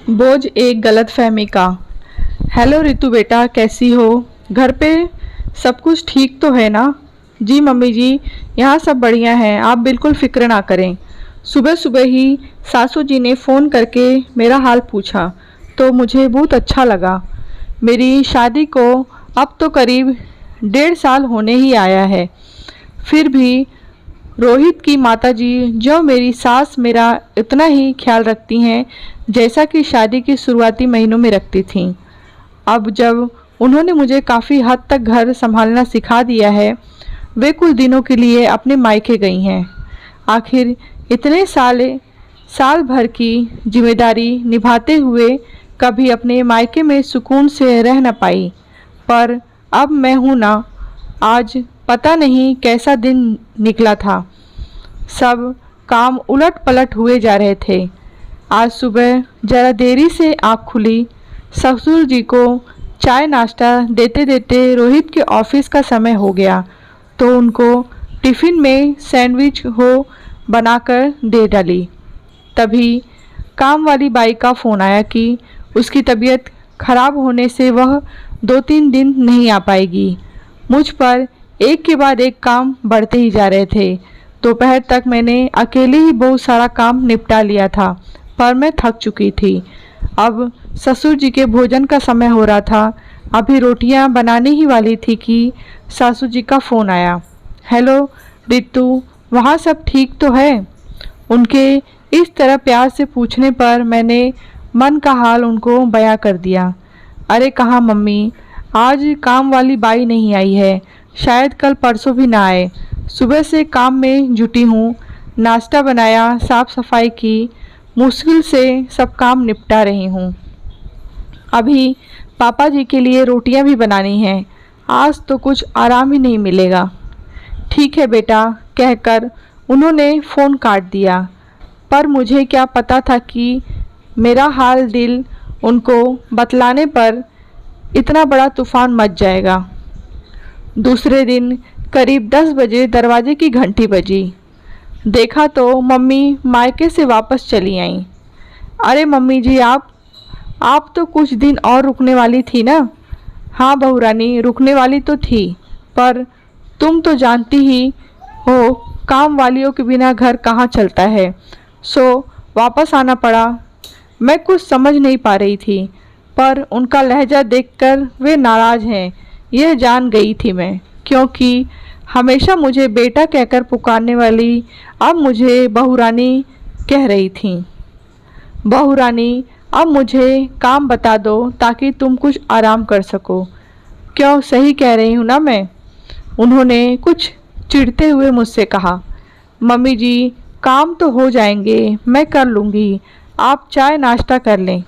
बोझ एक गलतफहमी का। हेलो रितु बेटा, कैसी हो? घर पे सब कुछ ठीक तो है ना? जी मम्मी जी, यहाँ सब बढ़िया है, आप बिल्कुल फिक्र ना करें। सुबह सुबह ही सासू जी ने फ़ोन करके मेरा हाल पूछा तो मुझे बहुत अच्छा लगा। मेरी शादी को अब तो करीब 1.5 साल होने ही आया है। फिर भी रोहित की माताजी जो मेरी सास मेरा इतना ही ख्याल रखती हैं जैसा कि शादी की शुरुआती महीनों में रखती थीं। अब जब उन्होंने मुझे काफ़ी हद तक घर संभालना सिखा दिया है, वे कुछ दिनों के लिए अपने मायके गई हैं। आखिर इतने साल भर की जिम्मेदारी निभाते हुए कभी अपने मायके में सुकून से रह न पाई। पर अब मैं हूँ ना, आज पता नहीं कैसा दिन निकला था। सब काम उलट पलट हुए जा रहे थे। आज सुबह जरा देरी से आँख खुली। ससुर जी को चाय नाश्ता देते देते रोहित के ऑफिस का समय हो गया तो उनको टिफ़िन में सैंडविच बनाकर दे डाली। तभी काम वाली बाई का फ़ोन आया कि उसकी तबीयत खराब होने से वह 2-3 दिन नहीं आ पाएगी। मुझ पर एक के बाद एक काम बढ़ते ही जा रहे थे। दोपहर तक मैंने अकेले ही बहुत सारा काम निपटा लिया था, पर मैं थक चुकी थी। अब ससुर जी के भोजन का समय हो रहा था। अभी रोटियां बनाने ही वाली थी कि सासू जी का फ़ोन आया। हेलो रितु, वहाँ सब ठीक तो है? उनके इस तरह प्यार से पूछने पर मैंने मन का हाल उनको बयां कर दिया। अरे कहाँ मम्मी, आज काम वाली बाई नहीं आई है, शायद कल परसों भी ना आए। सुबह से काम में जुटी हूँ, नाश्ता बनाया, साफ सफाई की, मुश्किल से सब काम निपटा रही हूँ। अभी पापा जी के लिए रोटियां भी बनानी हैं। आज तो कुछ आराम ही नहीं मिलेगा। ठीक है बेटा, कहकर उन्होंने फ़ोन काट दिया। पर मुझे क्या पता था कि मेरा हाल दिल उनको बतलाने पर इतना बड़ा तूफान मच जाएगा। दूसरे दिन करीब 10 बजे दरवाजे की घंटी बजी। देखा तो मम्मी मायके से वापस चली आईं। अरे मम्मी जी, आप तो कुछ दिन और रुकने वाली थी ना? हाँ बहू रानी, रुकने वाली तो थी, पर तुम तो जानती ही हो काम वालियों के बिना घर कहाँ चलता है, सो वापस आना पड़ा। मैं कुछ समझ नहीं पा रही थी, पर उनका लहजा देखकर वे नाराज़ हैं यह जान गई थी मैं, क्योंकि हमेशा मुझे बेटा कहकर पुकारने वाली अब मुझे बहू रानी कह रही थी। बहू रानी, अब मुझे काम बता दो ताकि तुम कुछ आराम कर सको। क्यों, सही कह रही हूँ ना मैं? उन्होंने कुछ चिढ़ते हुए मुझसे कहा। मम्मी जी, काम तो हो जाएंगे, मैं कर लूँगी, आप चाय नाश्ता कर लें,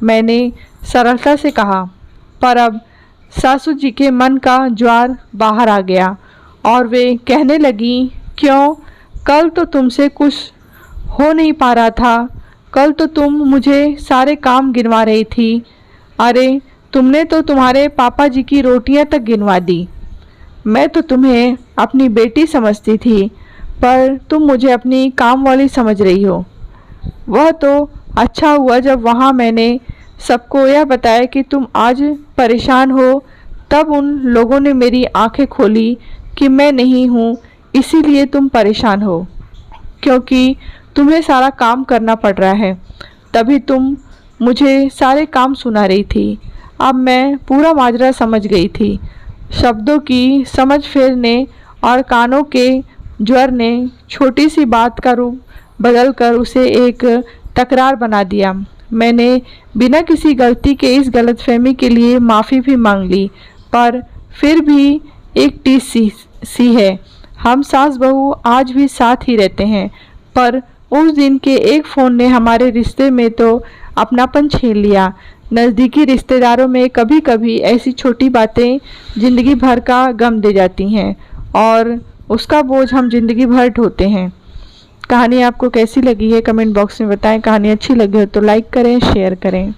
मैंने सरलता से कहा। पर अब सासू जी के मन का ज्वार बाहर आ गया और वे कहने लगी, क्यों, कल तो तुमसे कुछ हो नहीं पा रहा था, कल तो तुम मुझे सारे काम गिनवा रही थी। अरे तुमने तो तुम्हारे पापा जी की रोटियां तक गिनवा दी। मैं तो तुम्हें अपनी बेटी समझती थी, पर तुम मुझे अपनी काम वाली समझ रही हो। वह तो अच्छा हुआ जब वहाँ मैंने सबको यह बताया कि तुम आज परेशान हो, तब उन लोगों ने मेरी आंखें खोली कि मैं नहीं हूँ इसीलिए तुम परेशान हो, क्योंकि तुम्हें सारा काम करना पड़ रहा है। तभी तुम मुझे सारे काम सुना रही थी। अब मैं पूरा माजरा समझ गई थी। शब्दों की समझ फेरने और कानों के ज्वर ने छोटी सी बात का रूप बदलकर उसे एक तकरार बना दिया। मैंने बिना किसी गलती के इस गलतफहमी के लिए माफ़ी भी मांग ली, पर फिर भी एक टीस सी है। हम सास बहू आज भी साथ ही रहते हैं, पर उस दिन के एक फ़ोन ने हमारे रिश्ते में तो अपनापन छीन लिया। नज़दीकी रिश्तेदारों में कभी कभी ऐसी छोटी बातें ज़िंदगी भर का गम दे जाती हैं और उसका बोझ हम ज़िंदगी भर ढोते हैं। कहानी आपको कैसी लगी है कमेंट बॉक्स में बताएं। कहानी अच्छी लगी हो तो लाइक करें, शेयर करें।